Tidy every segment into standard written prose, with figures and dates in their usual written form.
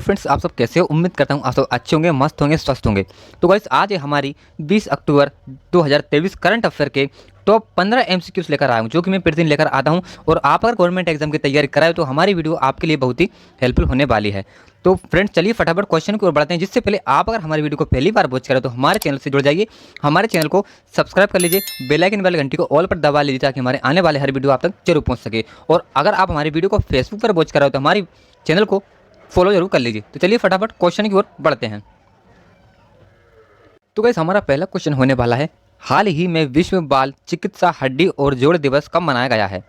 तो फ्रेंड्स आप सब कैसे हो? उम्मीद करता हूँ आप सब अच्छे होंगे, मस्त होंगे, स्वस्थ होंगे। तो गाइस आज है हमारी 20 अक्टूबर 2023 करंट अफेयर के टॉप 15 एमसीक्यूज लेकर आया हूँ, जो कि मैं प्रतिदिन लेकर आता हूँ। और आप अगर गवर्नमेंट एग्जाम की तैयारी कराए तो हमारी वीडियो आपके लिए बहुत ही हेल्पफुल होने वाली है। तो फ्रेंड्स चलिए फटाफट क्वेश्चन की ओर बढ़ते हैं। जिससे पहले आप अगर हमारी वीडियो को पहली बार वॉच करें तो हमारे चैनल से जुड़ जाइए, हमारे चैनल को सब्सक्राइब कर लीजिए, बेल आइकन वाली घंटी को ऑल पर दबा लीजिए ताकि हमारे आने वाले हर वीडियो आप तक जरूर पहुंच सके। और अगर आप हमारी वीडियो को फेसबुक पर वॉच कर रहे हो तो हमारी चैनल को फॉलो जरूर कर लीजिए। तो चलिए फटाफट क्वेश्चन की ओर बढ़ते हैं। तो गाइस हमारा पहला क्वेश्चन होने वाला है, हाल ही में विश्व बाल चिकित्सा हड्डी और जोड़ दिवस कब मनाया गया है?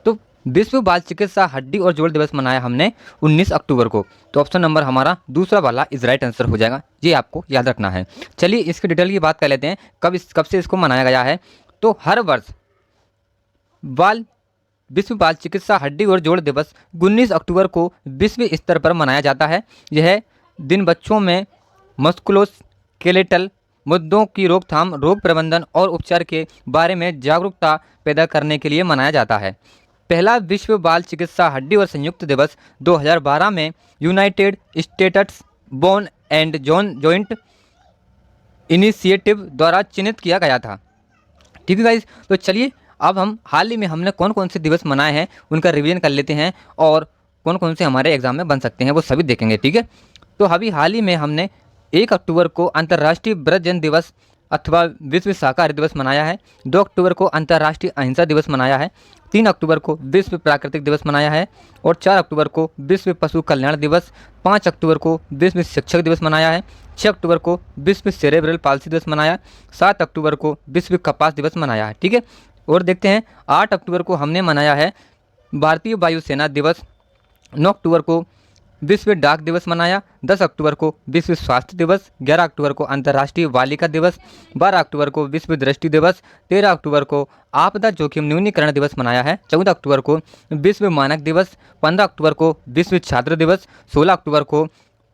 तो विश्व बाल चिकित्सा हड्डी और जोड़ दिवस मनाया हमने 19 अक्टूबर को। तो ऑप्शन नंबर हमारा दूसरा वाला इज राइट आंसर हो जाएगा, ये आपको याद रखना है। चलिए इसकी डिटेल की बात कर लेते हैं, कब से इसको मनाया गया है। तो हर वर्ष विश्व बाल चिकित्सा हड्डी और जोड़ दिवस 19 अक्टूबर को विश्व स्तर पर मनाया जाता है। यह दिन बच्चों में मस्कुलोस्केलेटल मुद्दों की रोकथाम, रोग प्रबंधन और उपचार के बारे में जागरूकता पैदा करने के लिए मनाया जाता है। पहला विश्व बाल चिकित्सा हड्डी और संयुक्त दिवस 2012 में United states bone and joint initiative द्वारा चिन्हित किया गया था। ठीक है गाइस, तो चलिए अब हम हाल ही में हमने कौन कौन से दिवस मनाए हैं उनका रिवीजन कर लेते हैं और कौन कौन से हमारे एग्जाम में बन सकते हैं वो सभी देखेंगे। ठीक है, तो अभी हाल ही में हमने 1 अक्टूबर को अंतर्राष्ट्रीय वृद्धजन दिवस अथवा विश्व शाकाहारी दिवस मनाया है। 2 अक्टूबर को अंतर्राष्ट्रीय अहिंसा दिवस मनाया है। 3 अक्टूबर को विश्व प्राकृतिक दिवस मनाया है। और 4 अक्टूबर को विश्व पशु कल्याण दिवस। 5 अक्टूबर को विश्व शिक्षक दिवस मनाया है। 6 अक्टूबर को विश्व सेरेब्रल पाल्सी दिवस मनाया। 7 अक्टूबर को विश्व कपास दिवस मनाया है। ठीक है, और देखते हैं 8 अक्टूबर को हमने मनाया है भारतीय वायुसेना दिवस। 9 अक्टूबर को विश्व डाक दिवस मनाया। 10 अक्टूबर को विश्व स्वास्थ्य दिवस। 11 अक्टूबर को अंतर्राष्ट्रीय बालिका दिवस। 12 अक्टूबर को विश्व दृष्टि दिवस। 13 अक्टूबर को आपदा जोखिम न्यूनीकरण दिवस मनाया है। 14 अक्टूबर को विश्व मानक दिवस। 15 अक्टूबर को विश्व छात्र दिवस। 16 अक्टूबर को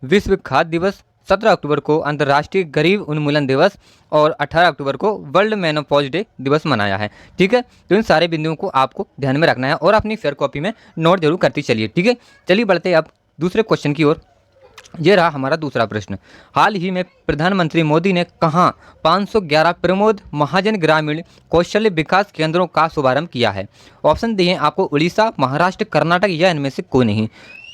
विश्व खाद्य दिवस। 17 अक्टूबर को अंतर्राष्ट्रीय गरीब उन्मूलन दिवस। और 18 अक्टूबर को वर्ल्ड मेनोपॉज डे दिवस मनाया है। ठीक है, तो इन सारे बिंदुओं को आपको ध्यान में रखना है और अपनी फेयर कॉपी में नोट जरूर करती चलिए। ठीक है, चलिए बढ़ते अब दूसरे क्वेश्चन की ओर। ये रहा हमारा दूसरा प्रश्न, हाल ही में प्रधानमंत्री मोदी ने कहाँ 511 प्रमोद महाजन ग्रामीण कौशल्य विकास केंद्रों का शुभारंभ किया है? ऑप्शन दिए आपको, उड़ीसा, महाराष्ट्र, कर्नाटक या इनमें से कोई नहीं।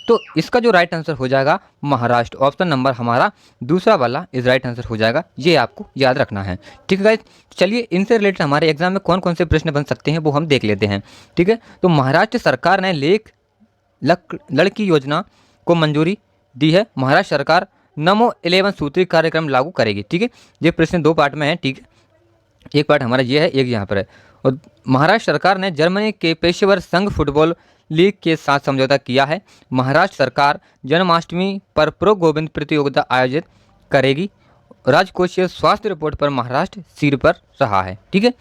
तो इसका जो राइट आंसर हो जाएगा महाराष्ट्र। ऑप्शन नंबर हमारा दूसरा वाला इज राइट आंसर हो जाएगा, ये आपको याद रखना है। ठीक है गाइस, चलिए इनसे रिलेटेड हमारे एग्जाम में कौन कौन से प्रश्न बन सकते हैं वो हम देख लेते हैं। ठीक है, तो महाराष्ट्र सरकार ने लड़की योजना को मंजूरी दी है। महाराष्ट्र सरकार नमो 11 सूत्री कार्यक्रम लागू करेगी। ठीक है, ये प्रश्न 2 पार्ट में है। ठीक है, एक पार्ट हमारा ये है, एक यहाँ पर है। और महाराष्ट्र सरकार ने जर्मनी के पेशेवर संघ फुटबॉल लीग के साथ समझौता किया है। महाराष्ट्र सरकार जन्माष्टमी पर प्रो गोविंद प्रतियोगिता आयोजित करेगी। राजकोषीय स्वास्थ्य रिपोर्ट पर महाराष्ट्र सिर पर रहा है। ठीक है,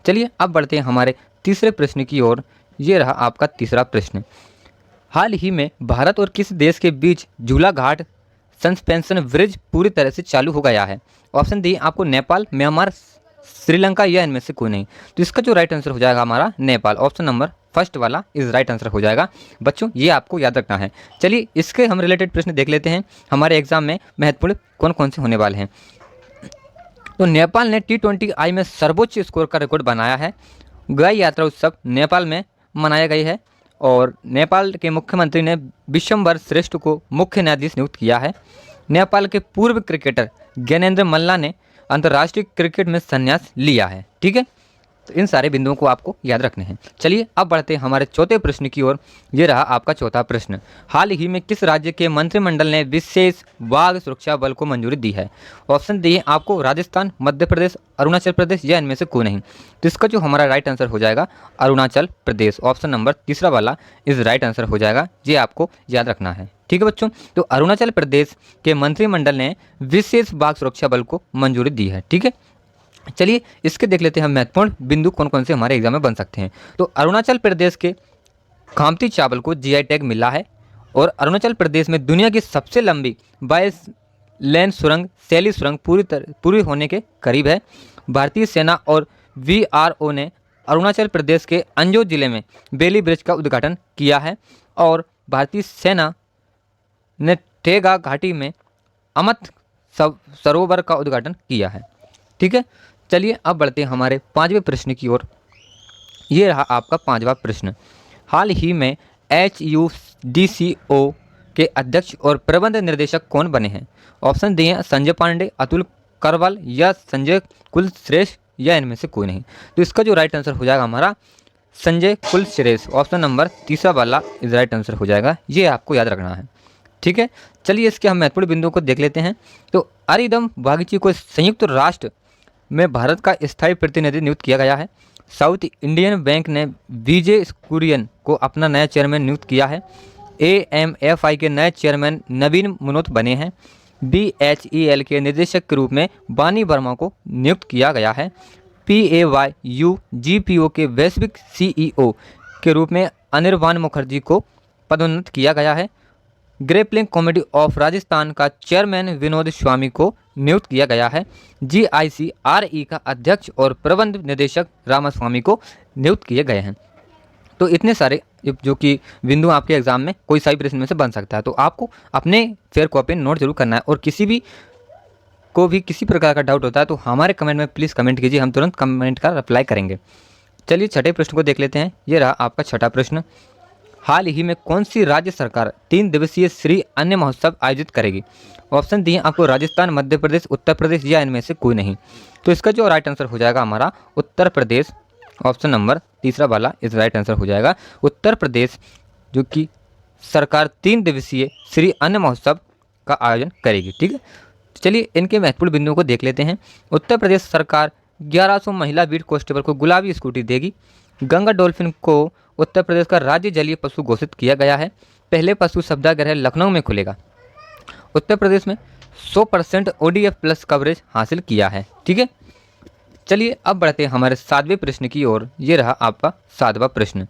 चलिए अब बढ़ते हैं हमारे तीसरे प्रश्न की ओर। ये रहा आपका तीसरा प्रश्न, हाल ही में भारत और किस देश के बीच झूला घाट सस्पेंशन ब्रिज पूरी तरह से चालू हो गया है? ऑप्शन दिए आपको, नेपाल, म्यांमार, श्रीलंका या इनमें से कोई नहीं। तो इसका जो राइट आंसर हो जाएगा हमारा नेपाल। ऑप्शन नंबर फर्स्ट वाला इज राइट आंसर हो जाएगा। बच्चों ये आपको याद रखना है। चलिए इसके हम रिलेटेड प्रश्न देख लेते हैं, हमारे एग्जाम में महत्वपूर्ण कौन कौन से होने वाले हैं। तो नेपाल ने T20I में सर्वोच्च स्कोर का रिकॉर्ड बनाया है। गाय यात्रा उत्सव नेपाल में मनाया गई है और नेपाल के मुख्यमंत्री ने विशंबर श्रेष्ठ को मुख्य न्यायाधीश नियुक्त किया है। नेपाल के पूर्व क्रिकेटर ज्ञानेंद्र मल्ला ने अंतर्राष्ट्रीय क्रिकेट में संन्यास लिया है। ठीक है, तो इन सारे बिंदुओं को आपको याद रखने हैं। चलिए अब बढ़ते हैं हमारे चौथे प्रश्न की ओर। ये रहा आपका चौथा प्रश्न, हाल ही में किस राज्य के मंत्रिमंडल ने विशेष बाघ सुरक्षा बल को मंजूरी दी है? ऑप्शन दिए आपको, राजस्थान, मध्य प्रदेश, अरुणाचल प्रदेश या इनमें से कोई नहीं। तो इसका जो हमारा राइट आंसर हो जाएगा अरुणाचल प्रदेश। ऑप्शन नंबर तीसरा वाला इज राइट आंसर हो जाएगा, ये आपको याद रखना है। ठीक है बच्चों, तो अरुणाचल प्रदेश के मंत्रिमंडल ने विशेष बाघ सुरक्षा बल को मंजूरी दी है। ठीक है, चलिए इसके देख लेते हैं हम महत्वपूर्ण बिंदु कौन कौन से हमारे एग्जाम में बन सकते हैं। तो अरुणाचल प्रदेश के खामती चावल को जीआई टैग मिला है और अरुणाचल प्रदेश में दुनिया की सबसे लंबी 22 लेन सुरंग शैली सुरंग पूरी होने के करीब है। भारतीय सेना और वीआरओ ने अरुणाचल प्रदेश के अंजो जिले में बेली ब्रिज का उद्घाटन किया है और भारतीय सेना ने टेगा घाटी में अमत सरोवर का उद्घाटन किया है। ठीक है, चलिए अब बढ़ते हैं हमारे पांचवें प्रश्न की ओर। ये रहा आपका पांचवा प्रश्न। हाल ही में HUDCO के अध्यक्ष और प्रबंध निर्देशक कौन बने हैं? ऑप्शन दिए हैं संजय पांडे, अतुल करवाल या संजय कुलश्रेष्ठ या इनमें से कोई नहीं। तो इसका जो राइट आंसर हो जाएगा हमारा संजय कुलश्रेष्ठ, ऑप्शन नंबर तीसरा वाला इस राइट आंसर हो जाएगा। ये आपको याद रखना है। ठीक है, चलिए इसके हम महत्वपूर्ण बिंदुओं को देख लेते हैं। तो अरिदम बागची को संयुक्त राष्ट्र में भारत का स्थायी प्रतिनिधि नियुक्त किया गया है। साउथ इंडियन बैंक ने विजय कुरियन को अपना नया चेयरमैन नियुक्त किया है। AMFI के नए चेयरमैन नवीन मनोत बने हैं। BHEL के निदेशक के रूप में बानी वर्मा को नियुक्त किया गया है। PAYU-GPO के वैश्विक CEO के रूप में अनिर्बान मुखर्जी को पदोन्नत किया गया है। ग्रेपलिंग कमेटी ऑफ राजस्थान का चेयरमैन विनोद स्वामी को नियुक्त किया गया है। GICRE का अध्यक्ष और प्रबंध निदेशक रामास्वामी को नियुक्त किए गए हैं। तो इतने सारे जो कि बिंदु आपके एग्जाम में कोई सा भी प्रश्न में से बन सकता है। तो आपको अपने फेयर कॉपी नोट जरूर करना है, और किसी भी को भी किसी प्रकार का डाउट होता है तो हमारे कमेंट में प्लीज़ कमेंट कीजिए, हम तुरंत कमेंट का रिप्लाई करेंगे। चलिए छठे प्रश्न को देख लेते हैं। ये रहा आपका छठा प्रश्न। हाल ही में कौन सी राज्य सरकार 3 दिवसीय श्री अन्न महोत्सव आयोजित करेगी? ऑप्शन दिए आपको राजस्थान, मध्य प्रदेश, उत्तर प्रदेश या इनमें से कोई नहीं। तो इसका जो राइट आंसर हो जाएगा हमारा उत्तर प्रदेश, ऑप्शन नंबर तीसरा वाला इस राइट आंसर हो जाएगा। उत्तर प्रदेश जो कि सरकार 3 दिवसीय श्री अन्न महोत्सव का आयोजन करेगी। ठीक है, चलिए इनके महत्वपूर्ण बिंदुओं को देख लेते हैं। उत्तर प्रदेश सरकार 1100 महिला बीट कांस्टेबल को गुलाबी स्कूटी देगी। गंगा डॉल्फिन को उत्तर प्रदेश का राज्य जलीय पशु घोषित किया गया है। पहले पशु सप्ताहगृह लखनऊ में खुलेगा। उत्तर प्रदेश में 100% ODF प्लस कवरेज हासिल किया है। ठीक है, चलिए अब बढ़ते हैं हमारे 7वें प्रश्न की ओर। ये रहा आपका 7वां प्रश्न।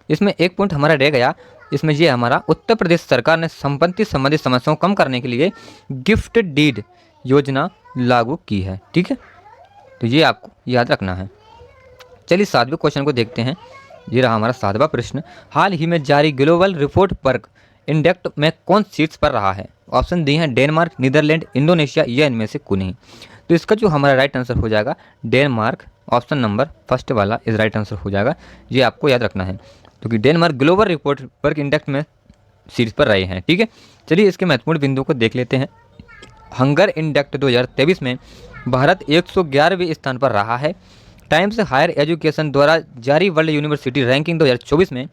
इसमें एक पॉइंट हमारा रह गया। इसमें ये हमारा उत्तर प्रदेश सरकार ने संपत्ति संबंधी समस्याओं को कम करने के लिए गिफ्ट डीड योजना लागू की है। ठीक है, तो ये आपको याद रखना है। चलिए 7वें क्वेश्चन को देखते हैं। ये रहा हमारा 7वां प्रश्न। हाल ही में जारी ग्लोबल रिपोर्ट पर इंडेक्स में कौन शीर्ष पर रहा है? ऑप्शन दिए हैं डेनमार्क, नीदरलैंड, इंडोनेशिया या इनमें से कोई नहीं। तो इसका जो हमारा राइट आंसर हो जाएगा डेनमार्क, ऑप्शन नंबर फर्स्ट वाला इस राइट आंसर हो जाएगा। ये आपको याद रखना है, क्योंकि डेनमार्क ग्लोबल रिपोर्ट पर इंडेक्स में शीर्ष पर रहे हैं। ठीक है, चलिए इसके महत्वपूर्ण बिंदुओं को देख लेते हैं। हंगर इंडेक्स 2023 में भारत 111वें स्थान पर रहा है। टाइम्स हायर एजुकेशन द्वारा जारी वर्ल्ड यूनिवर्सिटी रैंकिंग 2024 में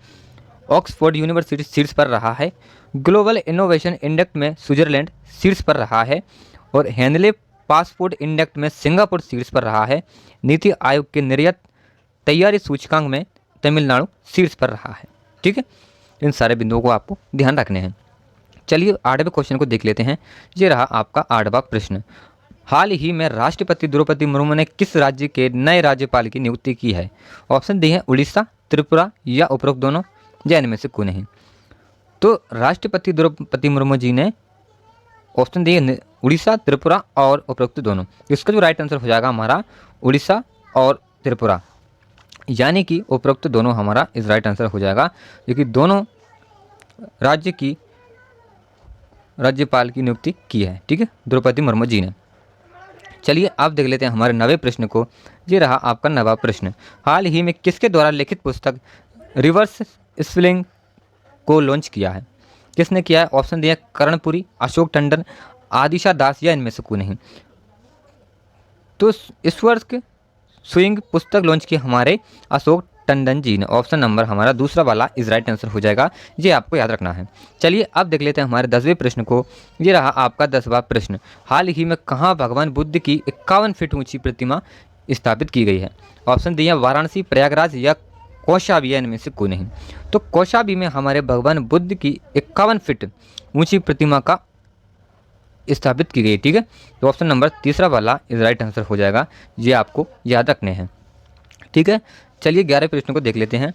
ऑक्सफोर्ड यूनिवर्सिटी शीर्ष पर रहा है। ग्लोबल इनोवेशन इंडेक्स में स्विट्जरलैंड शीर्ष पर रहा है, और हेनले पासपोर्ट इंडेक्स में सिंगापुर शीर्ष पर रहा है। नीति आयोग के निर्यात तैयारी सूचकांक में तमिलनाडु शीर्ष पर रहा है। ठीक है, इन सारे बिंदुओं को आपको ध्यान रखने हैं। चलिए 8वें क्वेश्चन को देख लेते हैं। ये रहा आपका 8वां प्रश्न। हाल ही में राष्ट्रपति द्रौपदी मुर्मू ने किस राज्य के नए राज्यपाल की नियुक्ति की है? ऑप्शन दिए हैं उड़ीसा, त्रिपुरा या उपरोक्त दोनों या इनमें से कोई नहीं। तो राष्ट्रपति द्रौपदी मुर्मू जी ने ऑप्शन दिए उड़ीसा, त्रिपुरा और उपरोक्त दोनों। इसका जो राइट आंसर हो जाएगा हमारा उड़ीसा और त्रिपुरा, यानी कि उपरोक्त दोनों हमारा इस राइट आंसर हो जाएगा, क्योंकि दोनों राज्य की राज्यपाल की नियुक्ति की है। ठीक है, द्रौपदी मुर्मू जी ने। चलिए आप देख लेते हैं हमारे 9वें प्रश्न को। ये रहा आपका 9वां प्रश्न। हाल ही में किसके द्वारा लिखित पुस्तक रिवर्स स्पेलिंग को लॉन्च किया है? किसने किया है? ऑप्शन दिया कर्णपुरी, अशोक टंडन, आदिशा दास या इनमें से कोई नहीं। तो इस वर्ष के स्विंग पुस्तक लॉन्च की हमारे अशोक टंडन जी ने। ऑप्शन नंबर हमारा दूसरा वाला इस राइट आंसर हो जाएगा, ये आपको याद रखना है। चलिए अब देख लेते हैं हमारे 10वें प्रश्न को। ये रहा आपका 10वां प्रश्न। हाल ही में कहाँ भगवान बुद्ध की 51 फीट ऊंची प्रतिमा स्थापित की गई है? ऑप्शन दिए वाराणसी, प्रयागराज या कौशाम्बी, इनमें से कोई नहीं। तो कौशाम्बी में हमारे भगवान बुद्ध की 51 फीट ऊंची प्रतिमा का स्थापित की गई। ठीक है, तो ऑप्शन नंबर तीसरा वाला इस राइट आंसर हो जाएगा, ये आपको याद रखने हैं। ठीक है, चलिए 11वें प्रश्न को देख लेते हैं।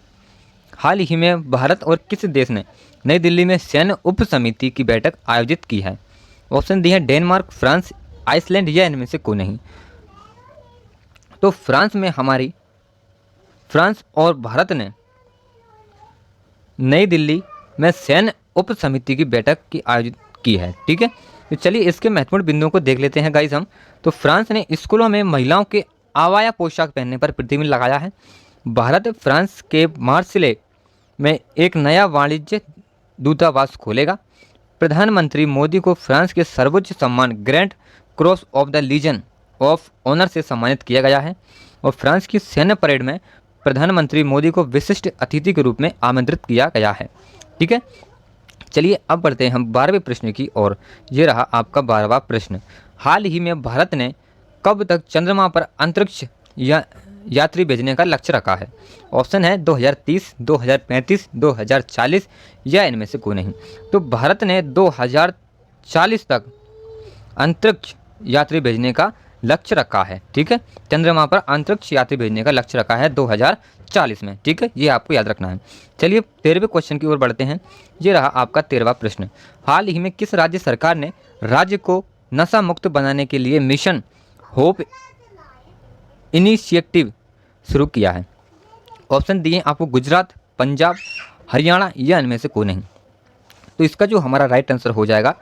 हाल ही में भारत और किस देश ने नई दिल्ली में सैन्य उप समिति की बैठक आयोजित की है? ऑप्शन दिए हैं डेनमार्क, फ्रांस, आइसलैंड या इनमें से कोई नहीं। तो फ्रांस और भारत ने नई दिल्ली में सैन्य उप समिति की बैठक की आयोजित की है। ठीक है, तो चलिए इसके महत्वपूर्ण बिंदुओं को देख लेते हैं गाइज हम। तो फ्रांस ने स्कूलों में महिलाओं के आवाया पोशाक पहनने पर प्रतिबंध लगाया है। भारत फ्रांस के मार्सिले में एक नया वाणिज्य दूतावास खोलेगा। प्रधानमंत्री मोदी को फ्रांस के सर्वोच्च सम्मान grand cross of the legion of honour से सम्मानित किया गया है। और फ्रांस की सैन्य परेड में प्रधानमंत्री मोदी को विशिष्ट अतिथि के रूप में आमंत्रित किया गया है। ठीक है, चलिए अब बढ़ते हैं हम 12वें प्रश्न की ओर। ये रहा आपका 12वां प्रश्न। हाल ही में भारत ने कब तक चंद्रमा पर अंतरिक्ष यात्री भेजने का लक्ष्य रखा है? ऑप्शन है 2030, 2035, 2040 या इनमें से कोई नहीं। तो भारत ने 2040 तक अंतरिक्ष यात्री भेजने का लक्ष्य रखा है। ठीक है, चंद्रमा पर अंतरिक्ष यात्री भेजने का लक्ष्य रखा है 2040 में। ठीक है, ये आपको याद रखना है। चलिए 13वें क्वेश्चन की ओर बढ़ते हैं। ये रहा आपका 13वां प्रश्न। हाल ही में किस राज्य सरकार ने राज्य को नशा मुक्त बनाने के लिए मिशन होप इनिशिएटिव शुरू किया है? ऑप्शन दिए आपको गुजरात, पंजाब, हरियाणा या इनमें से कोई नहीं। तो इसका जो हमारा राइट आंसर हो जाएगा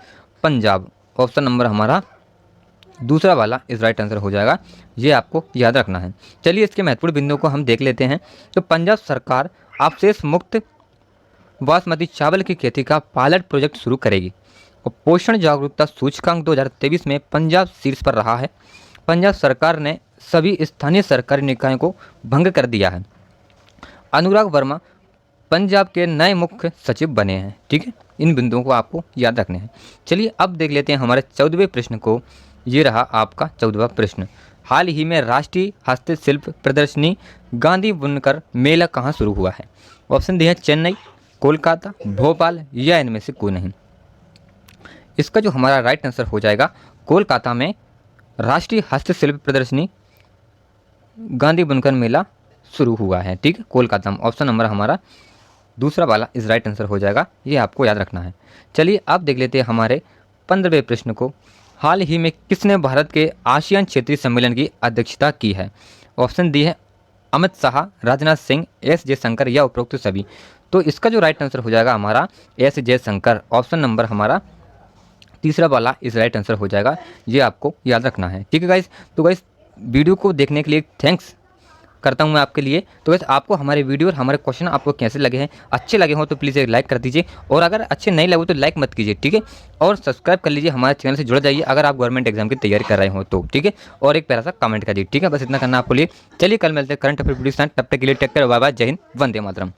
पंजाब। ऑप्शन नंबर हमारा दूसरा वाला इस राइट आंसर हो जाएगा, ये आपको याद रखना है। चलिए इसके महत्वपूर्ण बिंदुओं को हम देख लेते हैं। तो पंजाब सरकार अपशेष मुक्त बासमती चावल की खेती का पायलट प्रोजेक्ट शुरू करेगी। और पोषण जागरूकता सूचकांक 2023 में पंजाब शीर्ष पर रहा है। पंजाब सरकार ने सभी स्थानीय सरकारी निकायों को भंग कर दिया है। अनुराग वर्मा पंजाब के नए मुख्य सचिव बने हैं। ठीक है, इन बिंदुओं को आपको याद रखने हैं। चलिए अब देख लेते हैं हमारे 14वें प्रश्न को। ये रहा आपका 14वां प्रश्न। हाल ही में राष्ट्रीय हस्तशिल्प प्रदर्शनी गांधी बुनकर मेला कहाँ शुरू हुआ है? ऑप्शन दिए हैं चेन्नई, कोलकाता, भोपाल या इनमें से कोई नहीं। इसका जो हमारा राइट आंसर हो जाएगा कोलकाता में राष्ट्रीय हस्तशिल्प प्रदर्शनी गांधी बुनकर मेला शुरू हुआ है। ठीक है, कोलकाता में। ऑप्शन नंबर हमारा दूसरा वाला इस राइट आंसर हो जाएगा, ये आपको याद रखना है। चलिए अब देख लेते हैं हमारे 15वें प्रश्न को। हाल ही में किसने भारत के आसियान क्षेत्रीय सम्मेलन की अध्यक्षता की है? ऑप्शन दी है अमित शाह, राजनाथ सिंह, एस जयशंकर या उपरोक्त सभी। तो इसका जो राइट आंसर हो जाएगा हमारा एस जयशंकर। ऑप्शन नंबर हमारा तीसरा वाला इस राइट आंसर हो जाएगा, ये आपको याद रखना है। ठीक है गाइस, तो गाइस वीडियो को देखने के लिए थैंक्स करता हूं मैं आपके लिए। तो गाइस आपको हमारे वीडियो और हमारे क्वेश्चन आपको कैसे लगे हैं? अच्छे लगे हो तो प्लीज़ एक लाइक कर दीजिए, और अगर अच्छे नहीं लगे तो लाइक मत कीजिए। ठीक है, और सब्सक्राइब कर लीजिए, हमारे चैनल से जुड़ जाइए अगर आप गवर्नमेंट एग्जाम की तैयारी कर रहे हो तो। ठीक है, और एक प्यारा सा कमेंट कर दीजिए। ठीक है, बस इतना करना आपको लिए। चलिए कल मिलते हैं करंट अफेयर वीडियो के साथ। तब तक के लिए टेक केयर, बाय बाय, जय हिंद, वंदे मातरम।